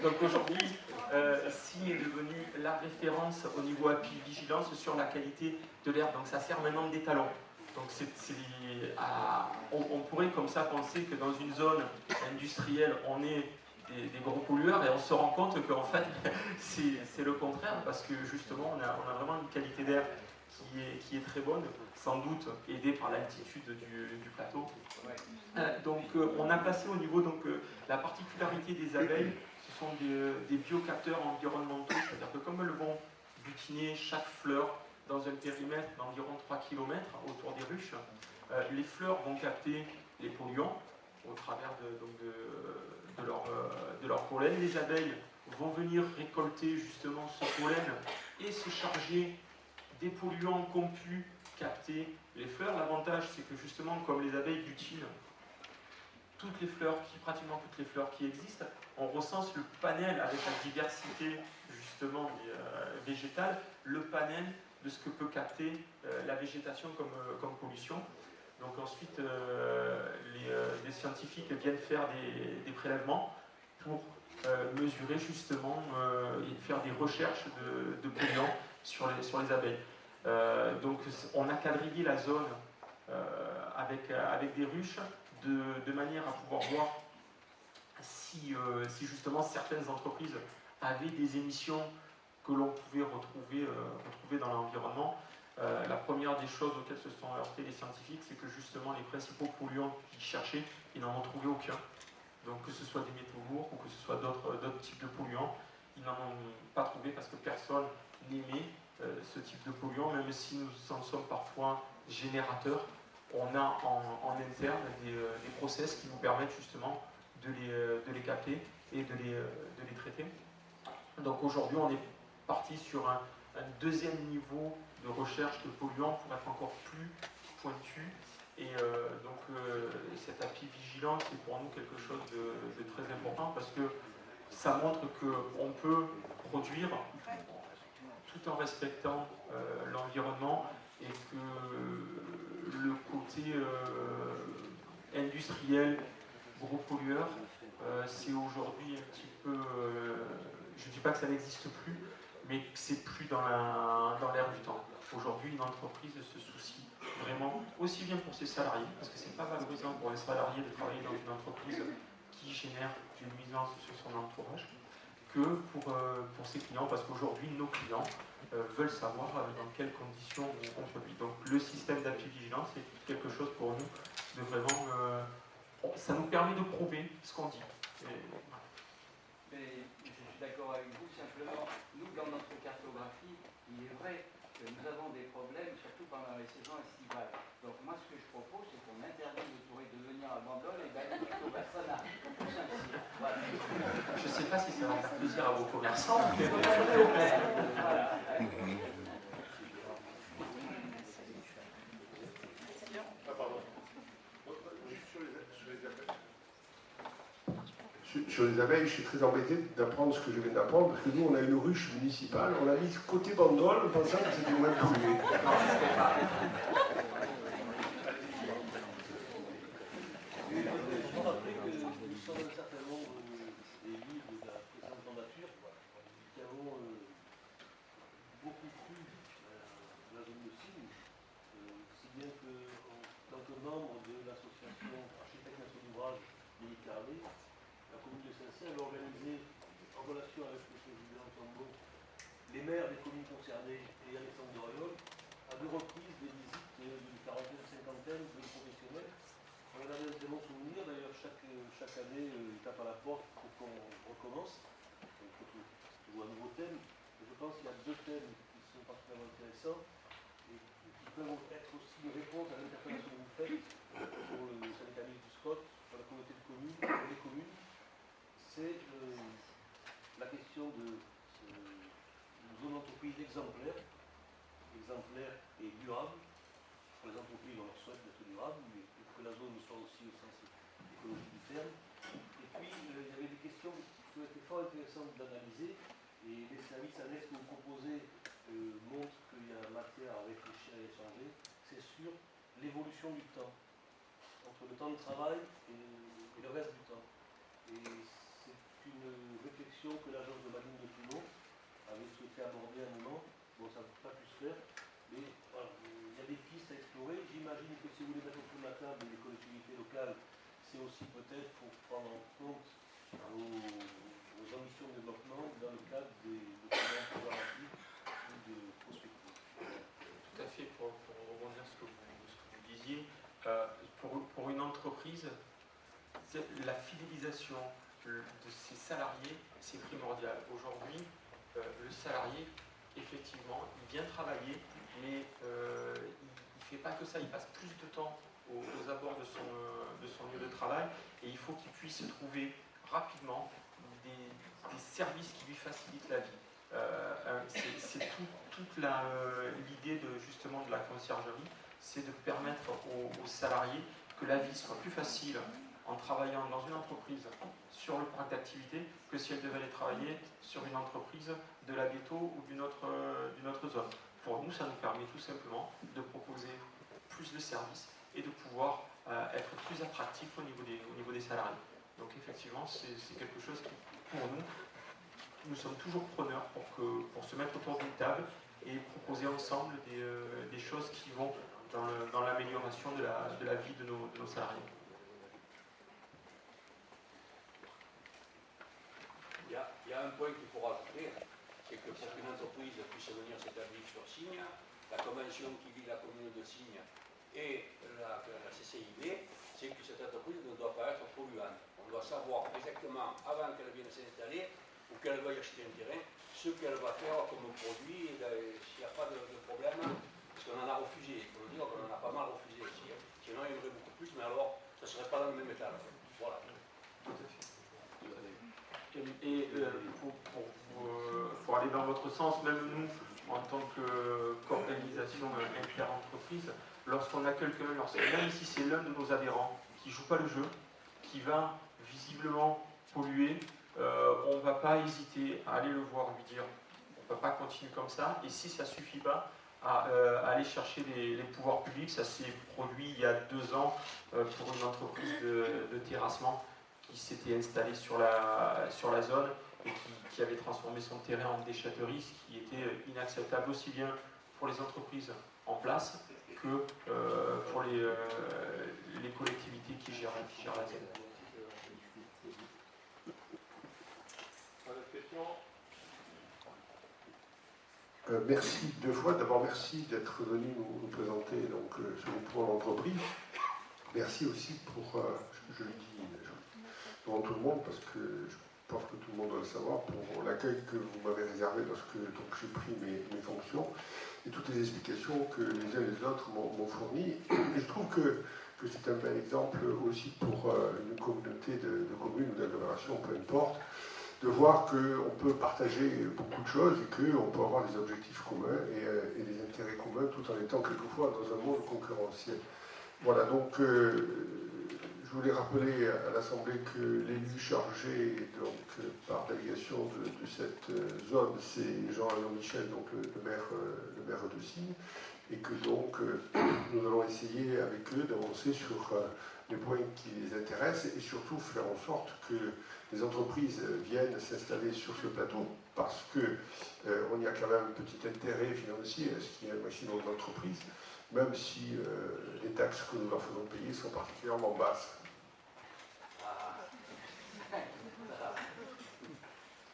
Donc aujourd'hui, SIM est devenu la référence au niveau apivigilance sur la qualité de l'air. Donc ça sert maintenant d'étalon. Donc on pourrait comme ça penser que dans une zone industrielle, on est des gros pollueurs et on se rend compte qu'en fait c'est le contraire parce que justement on a vraiment une qualité d'air qui est très bonne, sans doute aidée par l'altitude du plateau. Donc on a placé au niveau la particularité des abeilles, ce sont des biocapteurs environnementaux, c'est-à-dire que comme elles vont butiner chaque fleur dans un périmètre d'environ 3 km autour des ruches, les fleurs vont capter les polluants au travers de leur pollen. Les abeilles vont venir récolter justement ce pollen et se charger des polluants qu'ont pu capter les fleurs. L'avantage, c'est que justement, comme les abeilles butinent pratiquement toutes les fleurs qui existent, on recense le panel avec la diversité justement végétale, le panel de ce que peut capter la végétation comme pollution. Donc ensuite, les scientifiques viennent faire des prélèvements pour mesurer justement et faire des recherches de polluants sur les abeilles. Donc on a quadrillé la zone avec des ruches de manière à pouvoir voir si justement certaines entreprises avaient des émissions que l'on pouvait retrouver dans l'environnement. La première des choses auxquelles se sont heurtés les scientifiques, c'est que justement les principaux polluants qu'ils cherchaient, ils n'en ont trouvé aucun. Donc que ce soit des métaux lourds ou que ce soit d'autres types de polluants, ils n'en ont pas trouvé parce que personne n'aimait ce type de polluant, même si nous en sommes parfois générateurs. On a en interne des process qui nous permettent justement de les capter et de les traiter. Donc aujourd'hui, on est parti sur un deuxième niveau de recherche de polluants pour être encore plus pointu. Et cette apivigilance est pour nous quelque chose de très important parce que ça montre qu'on peut produire tout en respectant l'environnement et que le côté industriel, gros pollueur, c'est aujourd'hui un petit peu... je ne dis pas que ça n'existe plus, mais que c'est plus dans l'air du temps. Aujourd'hui, une entreprise se soucie vraiment, aussi bien pour ses salariés, parce que c'est pas valorisant pour les salariés de travailler dans une entreprise qui génère une nuisance sur son entourage, que pour ses clients, parce qu'aujourd'hui, nos clients veulent savoir dans quelles conditions on produit. Donc le système d'apivigilance est quelque chose pour nous de vraiment... ça nous permet de prouver ce qu'on dit. Mais je suis d'accord avec vous, simplement, nous, dans notre cartographie, il est vrai que nous avons des problèmes, surtout pendant les saisons estivales. Donc moi, ce que je propose, c'est qu'on interdise aux touristes de venir à Bandol et d'aller plutôt vers Sanarre, pour Saint-Cyr. Voilà. Je ne sais pas si ça va faire plaisir à vos commerçants. Voilà. Sur les abeilles, je suis très embêté d'apprendre ce que je viens d'apprendre, parce que nous, on a une ruche municipale, on l'a mise côté Bandol, en pensant que c'était moins pollué. Je rappelle que nous sommes un certain nombre d'élus de la précédente mandature qui avons beaucoup cru à la zone de Signe, si bien que, en tant que membre de l'association Architectes Maîtres d'ouvrage Méditerranée, la commune de Saint-Cyr avait organisé, en relation avec M. Julien Tambo, les maires des communes concernées et Alexandre Doriol, à 2 reprises des visites d'une quarantaine, cinquantaine de professionnels. On en avait un très bon souvenir, d'ailleurs chaque année il tape à la porte pour qu'on recommence, donc pour un nouveau thème. Et je pense qu'il y a 2 thèmes qui sont particulièrement intéressants et qui peuvent être aussi une réponse à l'interpellation que vous faites pour le syndicalisme du SCOT, pour la communauté de communes, pour les communes. C'est la question de zone d'entreprise exemplaire et durable. Pour les entreprises, on leur souhaite d'être durables, mais pour que la zone soit aussi au sens écologique du terme. Et puis, il y avait des questions qui ont été fort intéressantes d'analyser, et les services annexes que vous proposez montrent qu'il y a matière à réfléchir et à échanger. C'est sur l'évolution du temps, entre le temps de travail et le reste du temps. Et c'est une réflexion réflexion que l'agence de la ligne de Toulon avait souhaité aborder à un moment. Bon, ça n'a pas pu se faire, mais voilà, il y a des pistes à explorer. J'imagine que si vous voulez mettre autour de la table les collectivités locales, c'est aussi peut-être pour prendre en compte vos ambitions de développement dans le cadre des documents programmatiques ou de prospective. Tout à fait, pour rebondir sur ce que vous disiez, pour une entreprise, la fidélisation de ses salariés, c'est primordial. Aujourd'hui, le salarié, effectivement, il vient travailler, mais il ne fait pas que ça, il passe plus de temps aux abords de son lieu de travail, et il faut qu'il puisse trouver rapidement des services qui lui facilitent la vie. C'est toute l'idée justement de la conciergerie, c'est de permettre aux salariés que la vie soit plus facile en travaillant dans une entreprise sur le parc d'activité que si elle devait aller travailler sur une entreprise de la Béto ou d'une autre zone. Pour nous, ça nous permet tout simplement de proposer plus de services et de pouvoir être plus attractif au niveau des salariés. Donc effectivement, c'est quelque chose qui, pour nous sommes toujours preneurs pour se mettre autour d'une table et proposer ensemble des choses qui vont dans l'amélioration de la vie de nos salariés. Il y a un point qu'il faut rajouter, c'est que pour qu'une entreprise puisse venir s'établir sur Signes, la convention qui lie la commune de Signes et la CCIB, c'est que cette entreprise ne doit pas être polluante. On doit savoir exactement, avant qu'elle vienne s'installer ou qu'elle veuille acheter un terrain, ce qu'elle va faire comme produit, s'il n'y a pas de problème, parce qu'on en a refusé, il faut le dire, qu'on en a pas mal refusé aussi. Sinon, il y en aurait beaucoup plus, mais alors, ça ne serait pas dans le même état. Voilà. Et pour aller dans votre sens, même nous, en tant qu'organisation inter-entreprise, lorsqu'on a quelqu'un, même si c'est l'un de nos adhérents qui ne joue pas le jeu, qui va visiblement polluer, on ne va pas hésiter à aller le voir, lui dire on ne peut pas continuer comme ça, et si ça ne suffit pas, à aller chercher les pouvoirs publics. Ça s'est produit il y a 2 ans pour une entreprise de terrassement qui s'était installée sur la zone et qui avait transformé son terrain en déchetterie, ce qui était inacceptable aussi bien pour les entreprises en place que pour les collectivités qui gèrent la zone. Pas d'autres questions ? Merci 2 fois. D'abord, merci d'être venu nous présenter donc, ce mouvement d'entreprise. Merci aussi pour, je le dis devant tout le monde, parce que je pense que tout le monde doit le savoir, pour l'accueil que vous m'avez réservé lorsque j'ai pris mes fonctions et toutes les explications que les uns et les autres m'ont fournies. Et je trouve que c'est un bel exemple aussi pour une communauté de communes ou d'agglomérations, peu importe, de voir qu'on peut partager beaucoup de choses et qu'on peut avoir des objectifs communs et des intérêts communs tout en étant quelquefois dans un monde concurrentiel. Voilà, donc je voulais rappeler à l'Assemblée que l'élu chargé donc, par délégation de cette zone, c'est Jean-Alain Michel, donc le maire de Signes, et que donc nous allons essayer avec eux d'avancer sur les points qui les intéressent et surtout faire en sorte que les entreprises viennent s'installer sur ce plateau parce qu'on y a quand même un petit intérêt financier à ce qu'il y ait un maximum d'entreprises, même si les taxes que nous leur faisons payer sont particulièrement basses.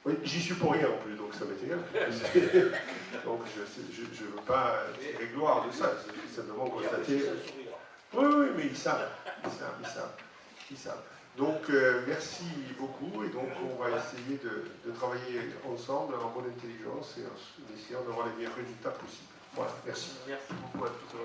Oui, j'y suis pour rien en plus, donc ça m'est égal. Donc je ne veux pas tirer gloire de ça, c'est simplement constater. Oui, mais ils savent. Donc merci beaucoup, et donc on va essayer de travailler ensemble en bonne intelligence et en essayant d'avoir les meilleurs résultats possibles. Voilà, merci. Merci beaucoup à tous.